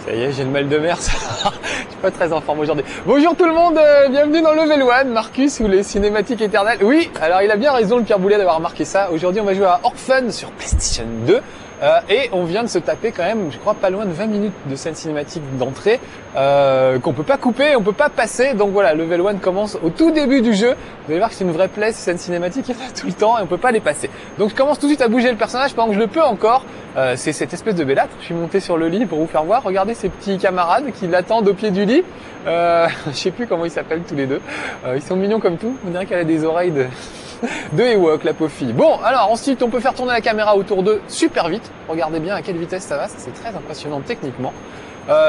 Ça y est, j'ai le mal de mer, je suis pas très en forme aujourd'hui. Bonjour tout le monde, bienvenue dans Level 1, Marcus ou les cinématiques éternelles. Oui, alors il a bien raison le Pierre Boulet d'avoir remarqué ça. Aujourd'hui on va jouer à Orphan sur PlayStation 2. Et on vient de se taper quand même, je crois, pas loin de 20 minutes de scène cinématique d'entrée qu'on peut pas couper, on peut pas passer. Donc voilà, Level 1 commence au tout début du jeu. Vous allez voir que c'est une vraie plaie, ces scènes cinématiques, il y en a tout le temps et on peut pas les passer. Donc je commence tout de suite à bouger le personnage pendant que je le peux encore. C'est cette espèce de bellâtre. Je suis monté sur le lit pour vous faire voir. Regardez ces petits camarades qui l'attendent au pied du lit. Je sais plus comment ils s'appellent tous les deux. Ils sont mignons comme tout. On dirait qu'elle a des oreilles de Ewok, la pauvre fille. Bon, alors ensuite, on peut faire tourner la caméra autour d'eux super vite. Regardez bien à quelle vitesse ça va, ça c'est très impressionnant techniquement.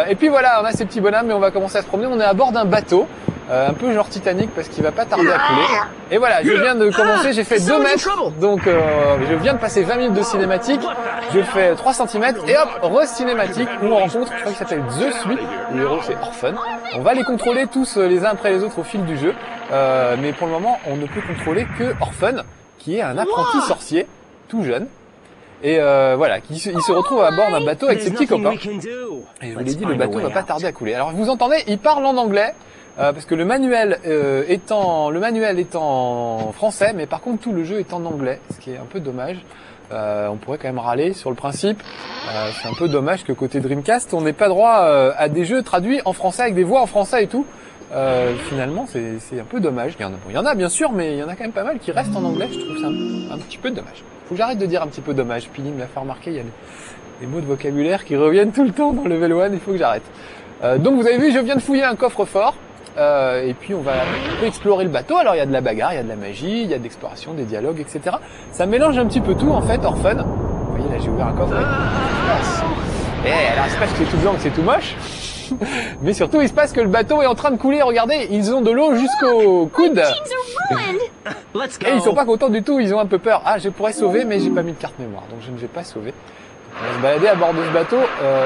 Et puis voilà, on a ces petits bonhommes et on va commencer à se promener. On est à bord d'un bateau, un peu genre Titanic parce qu'il va pas tarder à couler. Et voilà, je viens de commencer, j'ai fait 2 mètres, donc je viens de passer 20 minutes de cinématique. Je fais 3 cm et hop, re-cinématique où on rencontre, je crois qu'il s'appelle The Sweet, le héros c'est Orphan. On va les contrôler tous les uns après les autres au fil du jeu. Mais pour le moment, on ne peut contrôler que Orphan, qui est un apprenti sorcier, tout jeune. Et voilà, il se retrouve à bord d'un bateau avec ses petits copains. Et je vous l'ai dit, le bateau va pas tarder à couler. Alors vous entendez, il parle en anglais, parce que le manuel est en français, mais par contre tout le jeu est en anglais, ce qui est un peu dommage. On pourrait quand même râler sur le principe. C'est un peu dommage que côté Dreamcast, on n'ait pas droit à des jeux traduits en français avec des voix en français et tout. Finalement, c'est un peu dommage. Il y en a bien sûr, mais il y en a quand même pas mal qui restent en anglais. Je trouve ça un petit peu dommage. Faut que j'arrête de dire un petit peu dommage. Pili me l'a fait remarquer, il y a des mots de vocabulaire qui reviennent tout le temps dans Level 1, il faut que j'arrête. Donc vous avez vu, je viens de fouiller un coffre-fort. Et puis on peut explorer le bateau. Alors il y a de la bagarre, il y a de la magie, il y a de l'exploration, des dialogues, etc. Ça mélange un petit peu tout en fait, Orphan. Vous voyez là, j'ai ouvert un coffre. Et alors il se passe que c'est tout blanc, que c'est tout moche. Mais surtout, il se passe que le bateau est en train de couler. Regardez, ils ont de l'eau jusqu'au coude. Et ils sont pas contents du tout, ils ont un peu peur. Ah, je pourrais sauver, mais j'ai pas mis de carte mémoire, donc je ne vais pas sauver. On va se balader à bord de ce bateau,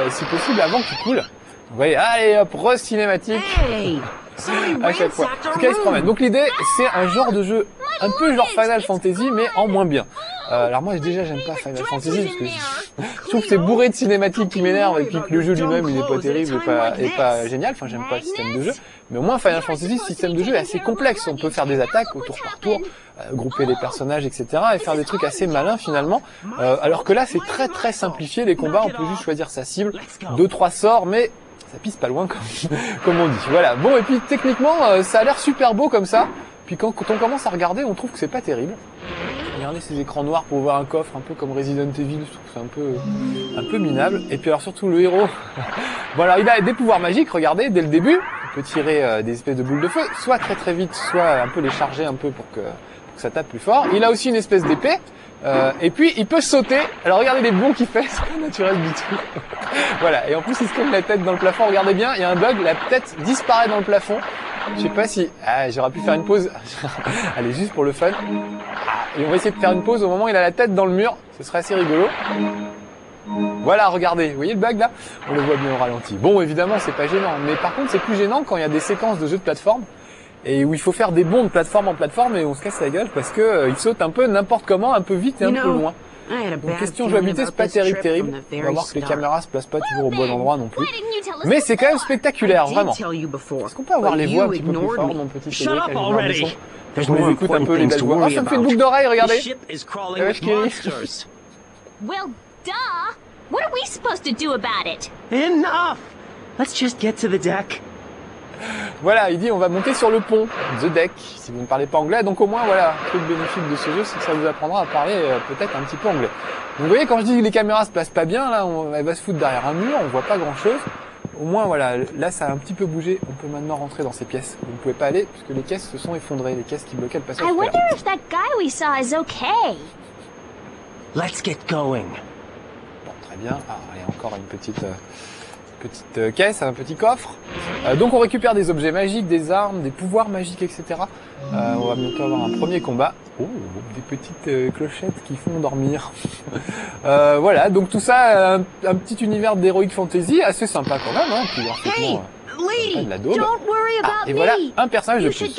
si possible, avant qu'il coule. Vous voyez, allez hop, re-cinématique. À chaque fois. En tout cas, ils se promènent. Donc l'idée, c'est un genre de jeu un peu genre Final Fantasy, mais en moins bien. Alors moi, déjà, j'aime pas Final Fantasy, parce que je trouve que c'est bourré de cinématiques qui m'énervent, et puis que le jeu lui-même, il est pas terrible et pas génial. Enfin, j'aime pas le système de jeu. Mais au moins, Final Fantasy, le système de jeu est assez complexe. On peut faire des attaques au tour par tour, grouper les personnages, etc. et faire des trucs assez malins, finalement. Alors que là, c'est très très simplifié. Les combats, on peut juste choisir sa cible, 2-3 sorts, mais ça pisse pas loin comme on dit. Voilà. Bon, et puis techniquement, ça a l'air super beau comme ça. Puis quand on commence à regarder, on trouve que c'est pas terrible. Regardez ces écrans noirs pour ouvrir un coffre, un peu comme Resident Evil, je trouve que c'est un peu minable. Et puis alors surtout le héros, voilà, il a des pouvoirs magiques, regardez, dès le début, il peut tirer des espèces de boules de feu, soit très très vite, soit un peu les charger un peu pour que ça tape plus fort. Il a aussi une espèce d'épée. Et puis il peut sauter. Alors regardez les bonds qu'il fait, c'est pas naturel du tout. Voilà, et en plus il se colle la tête dans le plafond. Regardez bien, il y a un bug, la tête disparaît dans le plafond. Je sais pas si... Ah, j'aurais pu faire une pause. Allez, juste pour le fun. Et on va essayer de faire une pause au moment où il a la tête dans le mur. Ce serait assez rigolo. Voilà, regardez. Vous voyez le bug là? On le voit bien au ralenti. Bon, évidemment, c'est pas gênant. Mais par contre, c'est plus gênant quand il y a des séquences de jeux de plateforme et où il faut faire des bonds de plateforme en plateforme et on se casse la gueule parce que il saute un peu n'importe comment, un peu vite et un peu loin. Donc question jouabilité, c'est pas terrible. On va voir que les caméras se placent pas toujours au bon endroit non plus. Mais c'est quand même spectaculaire, vraiment. Est-ce qu'on peut avoir les voix un petit peu plus fort, mon petit Cédric? Je les écoute un peu les belles voix. Ah, ça me fait une boucle d'oreille, regardez. Well, duh. What are we supposed to do about it? Enough. Let's just get to the deck. Voilà, il dit on va monter sur le pont, the deck, si vous ne parlez pas anglais. Donc au moins, voilà, le truc bénéfique de ce jeu, c'est que ça vous apprendra à parler peut-être un petit peu anglais. Donc vous voyez, quand je dis que les caméras se placent pas bien, là, elle va se foutre derrière un mur, on voit pas grand-chose. Au moins, voilà, là, ça a un petit peu bougé. On peut maintenant rentrer dans ces pièces. Vous ne pouvez pas aller, puisque les caisses se sont effondrées, les caisses qui bloquaient le passage. I wonder if that guy we saw is okay. Let's get going. Bon, très bien. Ah, il y a encore une petite caisse, un petit coffre. Donc on récupère des objets magiques, des armes, des pouvoirs magiques, etc. On va bientôt avoir un premier combat. Oh, des petites clochettes qui font dormir. Voilà, donc tout ça, un petit univers d'Heroic Fantasy assez sympa quand même. Hein, puis graphiquement, pas de la daube. Et voilà un personnage de plus.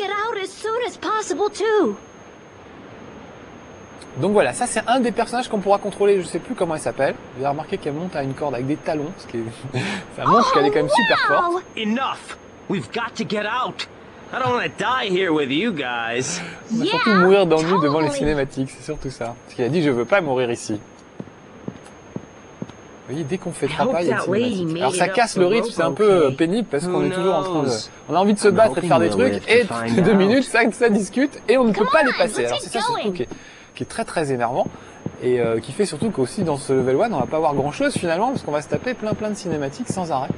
Donc voilà, ça c'est un des personnages qu'on pourra contrôler, je sais plus comment elle s'appelle. Vous avez remarqué qu'elle monte à une corde avec des talons, ce qui est... ça montre qu'elle est quand même super forte. Enough! We've got to get out! I don't want to die here with you guys. On va surtout mourir d'ennui devant les cinématiques, c'est surtout ça. Parce qu'il a dit je veux pas mourir ici. Vous voyez, dès qu'on fait 3 pas, il y a une cinématique. Alors ça casse le rythme, c'est un peu pénible parce qu'on est toujours en train de... On a envie de se battre et de faire des trucs, et toutes les 2 minutes, ça discute, et on ne peut pas les passer. Alors c'est ça surtout qui est très très énervant, et qui fait surtout qu'aussi dans ce level 1, on va pas avoir grand chose finalement, parce qu'on va se taper plein de cinématiques sans arrêt.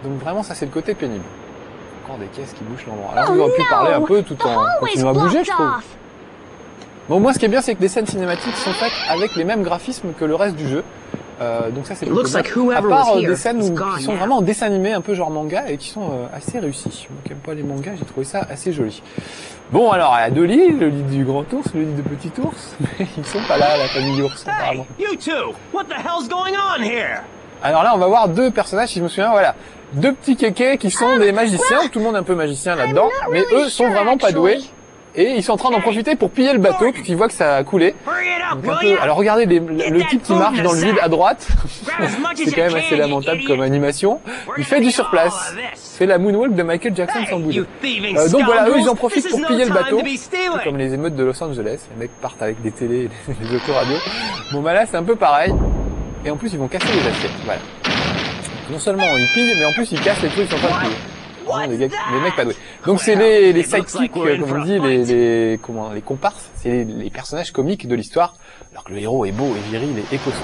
Donc vraiment ça c'est le côté pénible. Encore des caisses qui bouchent l'endroit. Alors on aurait pu parler un peu tout en continuant à bouger, je trouve. Bon, moi ce qui est bien, c'est que les scènes cinématiques sont faites avec les mêmes graphismes que le reste du jeu. Donc ça c'est plutôt bien. À part des scènes qui sont vraiment en dessin animé, un peu genre manga, et qui sont assez réussies. Moi qui n'aime pas les mangas, j'ai trouvé ça assez joli. Bon alors, il y a 2 lits, le lit du grand ours, le lit de petit ours, mais ils sont pas là, la famille ours apparemment. Hey, you two! What the hell's going on here? Alors là, on va voir 2 personnages, si je me souviens, voilà. 2 petits kékés qui sont des magiciens, tout le monde est un peu magicien là-dedans, mais eux sont vraiment pas doués. Et ils sont en train d'en profiter pour piller le bateau, puisqu'ils voient que ça a coulé. Donc un peu... Alors regardez le type qui marche dans le vide à droite. C'est quand même assez lamentable comme animation. Il fait du surplace. C'est la moonwalk de Michael Jackson sans bouger. Donc voilà, eux ils en profitent pour piller le bateau. Comme les émeutes de Los Angeles. Les mecs partent avec des télés et des autoradios. Bon bah là c'est un peu pareil. Et en plus ils vont casser les assiettes. Voilà. Non seulement ils pillent, mais en plus ils cassent les trucs qui sont en train de piller. Les mecs pas doués. Donc c'est les sidekicks, comme on dit, les comparses, c'est les personnages comiques de l'histoire, alors que le héros est beau et viril et costaud.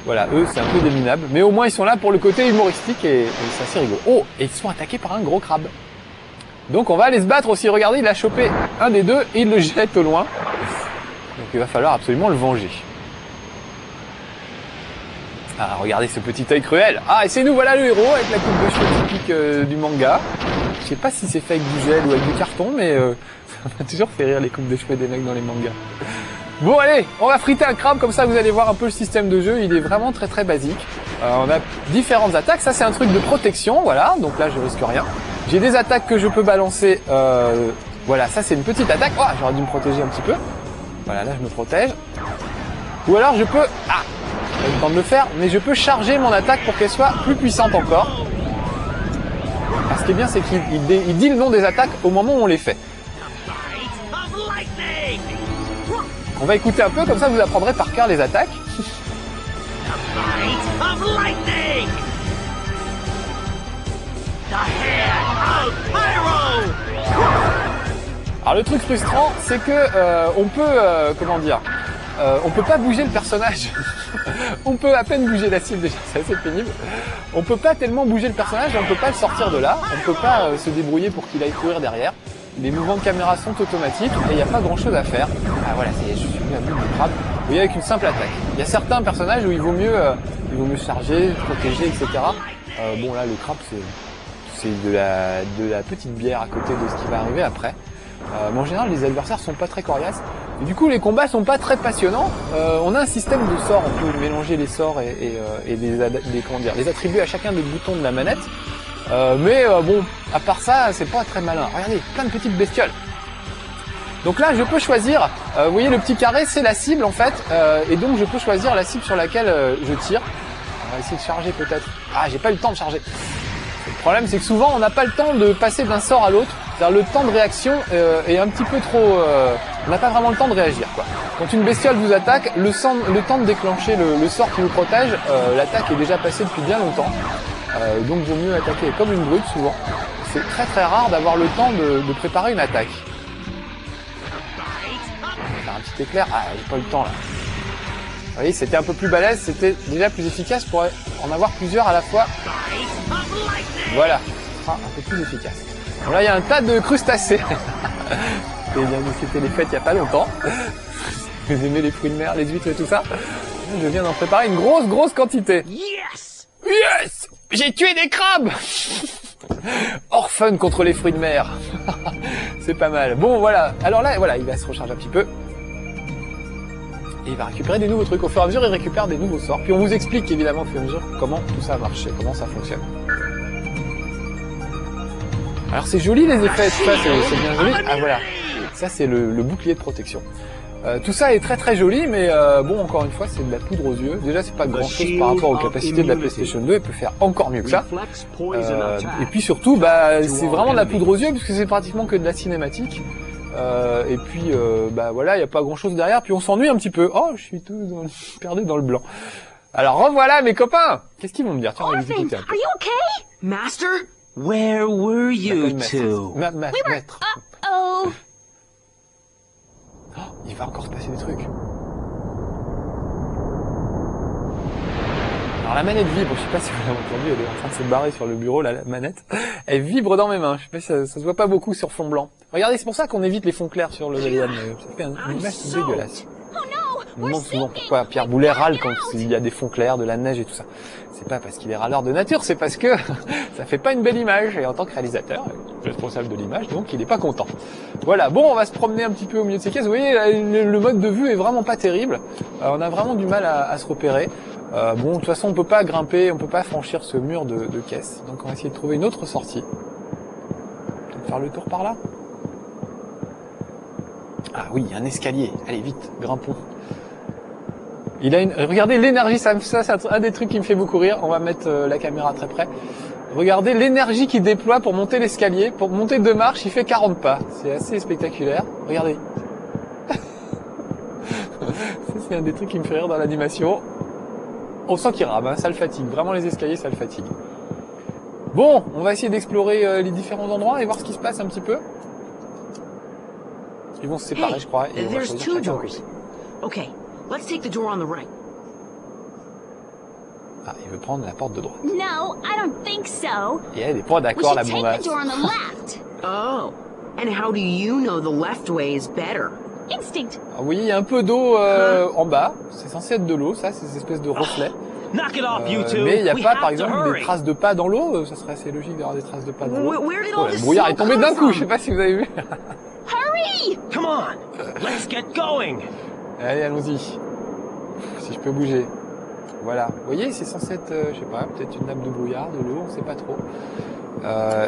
Voilà, eux c'est un peu déminable, mais au moins ils sont là pour le côté humoristique et c'est assez rigolo. Oh, et ils sont attaqués par un gros crabe. Donc on va aller se battre aussi, regardez, il a chopé un des 2 et il le jette au loin. Donc il va falloir absolument le venger. Ah, regardez ce petit œil cruel. Ah, et c'est nous, voilà le héros avec la coupe de cheveux typique du manga. Je sais pas si c'est fait avec du gel ou avec du carton, mais ça m'a toujours fait rire les coupes de cheveux des mecs dans les mangas. Bon, allez, on va friter un crabe, comme ça vous allez voir un peu le système de jeu. Il est vraiment très très basique. On a différentes attaques. Ça, c'est un truc de protection, voilà. Donc là, je risque rien. J'ai des attaques que je peux balancer. Voilà, ça c'est une petite attaque. Oh, j'aurais dû me protéger un petit peu. Voilà, là, je me protège. Ou alors, je peux... Ah, j'ai le temps de le faire, mais je peux charger mon attaque pour qu'elle soit plus puissante encore. Alors, ce qui est bien, c'est qu'il dit le nom des attaques au moment où on les fait. On va écouter un peu, comme ça vous apprendrez par cœur les attaques. Alors le truc frustrant, c'est que on peut, comment dire, on peut pas bouger le personnage. On peut à peine bouger la cible déjà, c'est assez pénible. On peut pas tellement bouger le personnage, on peut pas le sortir de là, on peut pas se débrouiller pour qu'il aille courir derrière. Les mouvements de caméra sont automatiques et il n'y a pas grand chose à faire. Ah voilà, je suis venu à bout du crabe. Vous voyez, avec une simple attaque. Il y a certains personnages où il vaut mieux charger, protéger, etc. Bon là, le crabe c'est de la petite bière à côté de ce qui va arriver après. Mais en général, les adversaires sont pas très coriaces. Et du coup, les combats sont pas très passionnants. On a un système de sorts, on peut mélanger les sorts et les attribuer à chacun des boutons de la manette. Mais bon, à part ça, c'est pas très malin. Regardez, plein de petites bestioles. Donc là, je peux choisir, vous voyez le petit carré, c'est la cible en fait. Et donc, je peux choisir la cible sur laquelle je tire. On va essayer de charger peut-être. Ah, j'ai pas eu le temps de charger. Le problème, c'est que souvent, on n'a pas le temps de passer d'un sort à l'autre. C'est-à-dire le temps de réaction est un petit peu trop... on n'a pas vraiment le temps de réagir, quoi. Quand une bestiole vous attaque, le temps de déclencher le sort qui vous protège, l'attaque est déjà passée depuis bien longtemps. Donc vaut mieux attaquer comme une brute souvent. C'est très très rare d'avoir le temps de préparer une attaque. On va faire un petit éclair. Ah, j'ai pas eu le temps là. Vous voyez, c'était un peu plus balèze, c'était déjà plus efficace pour en avoir plusieurs à la fois. Voilà, ce sera un peu plus efficace. Bon, là, il y a un tas de crustacés. C'était les fêtes il n'y a pas longtemps. Vous aimez les fruits de mer, les huîtres et tout ça? Je viens d'en préparer une grosse quantité. Yes! Yes! J'ai tué des crabes! Orphan contre les fruits de mer. C'est pas mal. Bon, voilà. Alors là, voilà, il va se recharger un petit peu. Et il va récupérer des nouveaux trucs. Au fur et à mesure, il récupère des nouveaux sorts. Puis on vous explique évidemment au fur et à mesure comment tout ça marche, comment ça fonctionne. Alors c'est joli les effets, tout ça, c'est bien joli. Ah voilà, ça c'est le bouclier de protection. Tout ça est très très joli, mais bon, encore une fois, c'est de la poudre aux yeux. Déjà, c'est pas grand chose par rapport aux capacités de la PlayStation 2, elle peut faire encore mieux que ça. Et puis surtout, bah, c'est vraiment de la poudre aux yeux, puisque c'est pratiquement que de la cinématique. Et puis, bah voilà, il n'y a pas grand chose derrière, puis on s'ennuie un petit peu. Oh, je suis tout perdu dans le blanc. Alors revoilà mes copains. Qu'est-ce qu'ils vont me dire? Tiens, on va les Orphan, écouter un peu. are you okay? Master? Where were you two? Maître. Oh. Oh, il va encore se passer des trucs. Alors la manette vibre, je sais pas si vous l'avez entendu, elle est en train de se barrer sur le bureau, la manette. Elle vibre dans mes mains, je sais pas si ça se voit pas beaucoup sur fond blanc. Regardez, c'est pour ça qu'on évite les fonds clairs sur le Level 1, ça fait une image dégueulasse. Je me demande souvent pourquoi Pierre Boulet râle quand il y a des fonds clairs, de la neige et tout ça. C'est pas parce qu'il est râleur de nature, c'est parce que ça fait pas une belle image. Et en tant que réalisateur, responsable de l'image, donc il est pas content. Voilà, bon, on va se promener un petit peu au milieu de ces caisses. Vous voyez, le mode de vue est vraiment pas terrible. On a vraiment du mal à se repérer. Bon, de toute façon, on peut pas grimper, on peut pas franchir ce mur de caisse. Donc on va essayer de trouver une autre sortie. Peut-être faire le tour par là. Ah oui, un escalier. Allez, vite, grimpons. Il a regardez l'énergie, ça c'est un des trucs qui me fait beaucoup rire. On va mettre la caméra très près. Regardez l'énergie qu'il déploie pour monter l'escalier. Pour monter 2 marches, il fait 40 pas. C'est assez spectaculaire. Regardez. Ça, c'est un des trucs qui me fait rire dans l'animation. On sent qu'il rame, hein, ça le fatigue. Vraiment, les escaliers, ça le fatigue. Bon, on va essayer d'explorer les différents endroits et voir ce qui se passe un petit peu. Ils vont se séparer, je crois. Et on va choisir chacun un côté. Okay, let's take the door on the right. Ah, il veut prendre la porte de droite. No, I don't think so. Et elle est pas We d'accord, should la take blondasse. the door on the left. Oh, and how do you know the left way is better? Instinct. Ah oui, il y a un peu d'eau en bas. C'est censé être de l'eau, ça, c'est ces espèces de reflets. Knock it off, you two. Mais il n'y a We pas, have par to exemple, des hurry. traces de pas dans l'eau. Ça serait assez logique d'avoir des traces de pas dans l'eau. Where did Oh, all le this brouillard est smoke tombé come d'un coup, from? je sais pas si vous avez vu. Hurry! Come on, let's get going. Allez, allons-y. Si je peux bouger. Voilà. Vous voyez, c'est censé être, je sais pas, peut-être une nappe de brouillard, de l'eau, on sait pas trop.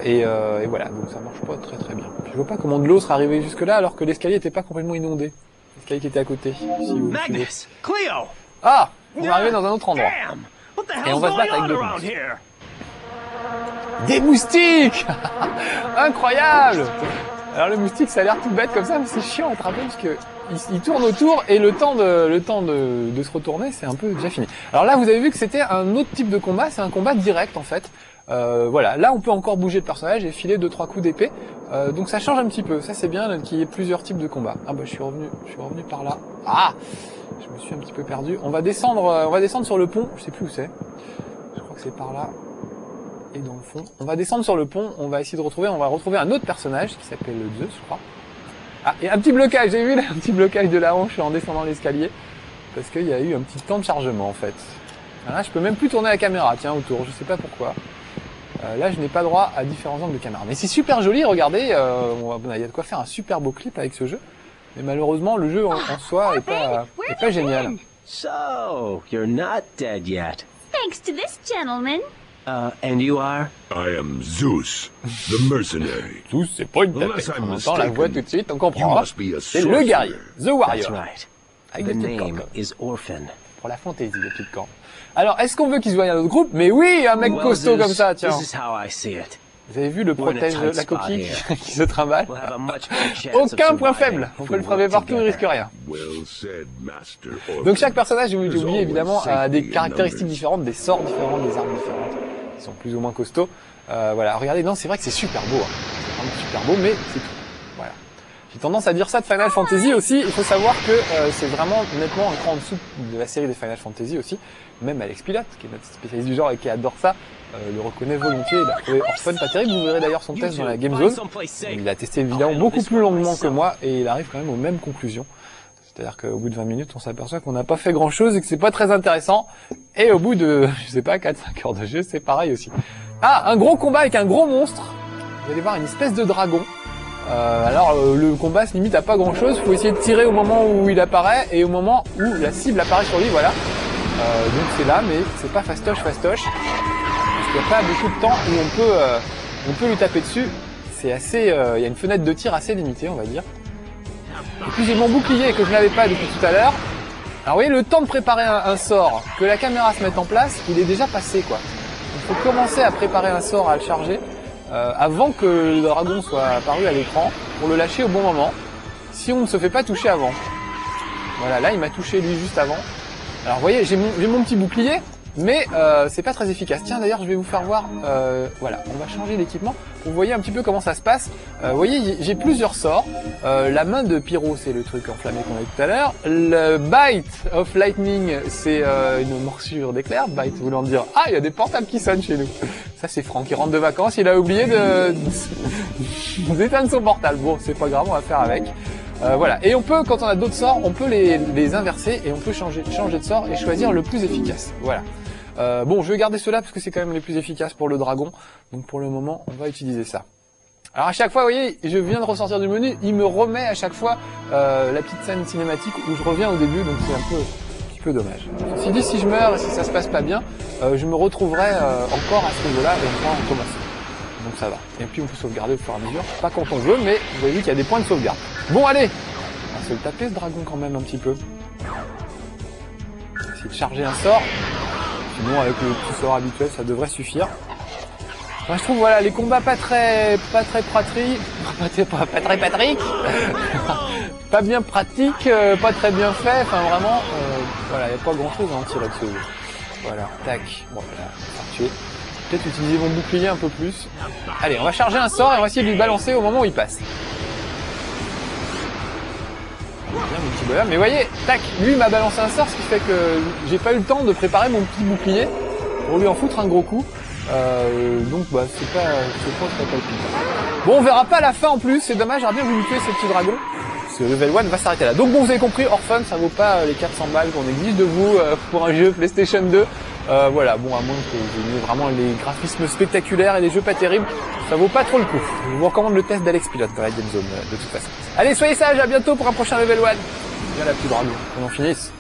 Et voilà, donc ça marche pas très très bien. Puis je vois pas comment de l'eau serait arrivée jusque là alors que l'escalier était pas complètement inondé. L'escalier qui était à côté. Si vous suivez. Magnus, Cleo. Ah, on est arrivé dans un autre endroit. Damn, what the Et on hell's va se going battre avec on deux around monstres. here? Des moustiques. Incroyable. Alors le moustique, ça a l'air tout bête comme ça, mais c'est chiant à attraper parce que il tourne autour et le temps de se retourner, c'est un peu déjà fini. Alors là, vous avez vu que c'était un autre type de combat, c'est un combat direct en fait. Voilà, là on peut encore bouger le personnage et filer 2-3 coups d'épée. Donc ça change un petit peu. Ça c'est bien qu'il y ait plusieurs types de combats. Ah bah je suis revenu par là. Ah, je me suis un petit peu perdu. On va descendre sur le pont. Je sais plus où c'est. Je crois que c'est par là. Et dans le fond, on va descendre sur le pont. On va retrouver un autre personnage qui s'appelle Zeus, je crois. Ah, et un petit blocage. J'ai vu là, un petit blocage de la hanche en descendant l'escalier parce qu'il y a eu un petit temps de chargement en fait. Là, je peux même plus tourner la caméra. Tiens, autour. Je sais pas pourquoi. Là, je n'ai pas droit à différents angles de caméra. Mais c'est super joli, regardez, il y a de quoi faire un super beau clip avec ce jeu. Mais malheureusement, le jeu en soi est pas génial. So, you're not dead yet. Thanks to this gentleman. And you are? I am Zeus, the mercenary. Tous, c'est pas une Unless tapette. I'm En même temps, la voix mistaken, tout de suite, on You comprend. must be a C'est le sorcerer. guerrier, The That's Warrior. right. Avec The des petites name cornes. is Orphan. Pour la fantaisie, des petites cornes. Alors, est-ce qu'on veut qu'il se joigne à notre groupe? Mais oui, un mec Well, costaud Zeus, comme ça, tiens. This is how I see it. Vous avez vu le We're in a protège tight la spot coquille here. qui se trimballe? We'll have a much better chance Aucun of point surviving faible. On if peut we le frapper work partout, il together. risque rien. Well said, Master Orphan. Donc chaque personnage, j'ai oublié évidemment, a des Safety in caractéristiques numbers. différentes, des sorts différents, des armes différentes, qui sont plus ou moins costauds. Voilà, regardez, non, c'est vrai que c'est super beau. Hein. C'est vraiment super beau, mais c'est tout. Voilà. J'ai tendance à dire ça de Final Fantasy aussi. Il faut savoir que c'est vraiment nettement un cran en dessous de la série des Final Fantasy aussi. Même Alex Pilote, qui est notre spécialiste du genre et qui adore ça, le reconnaît volontiers. Il a trouvé Orphan pas terrible. Vous verrez d'ailleurs son You test two, dans la Game find Zone. someplace safe. Il a testé évidemment beaucoup plus longuement que moi et il arrive quand même aux mêmes conclusions. C'est-à-dire qu'au bout de 20 minutes, on s'aperçoit qu'on n'a pas fait grand-chose et que c'est pas très intéressant. Et au bout de, je sais pas, 4-5 heures de jeu, c'est pareil aussi. Ah, un gros combat avec un gros monstre. Vous allez voir une espèce de dragon. Le combat se limite à pas grand-chose. Faut essayer de tirer au moment où il apparaît et au moment où la cible apparaît sur lui, voilà. Donc c'est là, mais c'est pas fastoche. Parce qu'il n'y a pas beaucoup de temps où on peut lui taper dessus. C'est assez, il y a une fenêtre de tir assez limitée, on va dire. Et puis j'ai mon bouclier que je n'avais pas depuis tout à l'heure. Alors vous voyez, le temps de préparer un sort, que la caméra se mette en place, il est déjà passé quoi. Il faut commencer à préparer un sort, à le charger, avant que le dragon soit apparu à l'écran, pour le lâcher au bon moment, si on ne se fait pas toucher avant. Voilà, là il m'a touché lui juste avant. Alors vous voyez, j'ai mon petit bouclier, mais c'est pas très efficace. Tiens d'ailleurs, je vais vous faire voir, voilà, on va changer l'équipement, pour que vous voyez un petit peu comment ça se passe. Vous voyez, j'ai plusieurs sorts. La main de Pyro, c'est le truc enflammé qu'on a vu tout à l'heure. Le Bite of Lightning, c'est une morsure d'éclair. Bite voulant dire, ah, il y a des portables qui sonnent chez nous. Ça c'est Franck, il rentre de vacances, il a oublié d'éteindre son portable. Bon, c'est pas grave, on va faire avec. Voilà, et on peut, quand on a d'autres sorts, on peut les inverser et on peut changer de sort et choisir le plus efficace. Voilà. Bon, je vais garder ceux-là parce que c'est quand même les plus efficaces pour le dragon. Donc pour le moment, on va utiliser ça. Alors à chaque fois, vous voyez, je viens de ressortir du menu, il me remet à chaque fois la petite scène cinématique où je reviens au début, donc c'est un petit peu dommage. Ceci dit, si je meurs et si ça se passe pas bien, je me retrouverai encore à ce niveau-là et on pourra recommencer. Donc ça va. Et puis on peut sauvegarder au fur et à mesure, pas quand on veut, mais vous avez vu qu'il y a des points de sauvegarde. Bon allez, on va se le taper ce dragon quand même un petit peu. On va essayer de charger un sort. Sinon avec le petit sort habituel ça devrait suffire. Moi je trouve voilà les combats pas très pratriques, pas bien pratique, pas très bien fait, enfin vraiment voilà, il n'y a pas grand chose à en tirer de ce jeu. Voilà, tac, bon voilà, on va tuer. Peut-être utiliser mon bouclier un peu plus. Allez, on va charger un sort et on va essayer de lui balancer au moment où il passe. Bien mon petit bonhomme, mais voyez, tac, lui m'a balancé un sort, ce qui fait que j'ai pas eu le temps de préparer mon petit bouclier pour lui en foutre un gros coup. Donc bah c'est pas très palpitant. Bon, on verra pas la fin en plus, c'est dommage, j'aurais bien voulu tuer ce petit dragon. Parce que level 1 va s'arrêter là. Donc bon, vous avez compris, Orphan, ça vaut pas les 400 balles qu'on exige de vous pour un jeu PlayStation 2. Voilà, bon, à moins que vous ayez vraiment les graphismes spectaculaires et les jeux pas terribles, ça vaut pas trop le coup. Je vous recommande le test d'Alex Pilote dans la Game Zone de toute façon. Allez, soyez sages, à bientôt pour un prochain level 1. Viens la petite dragon, qu'on en finisse.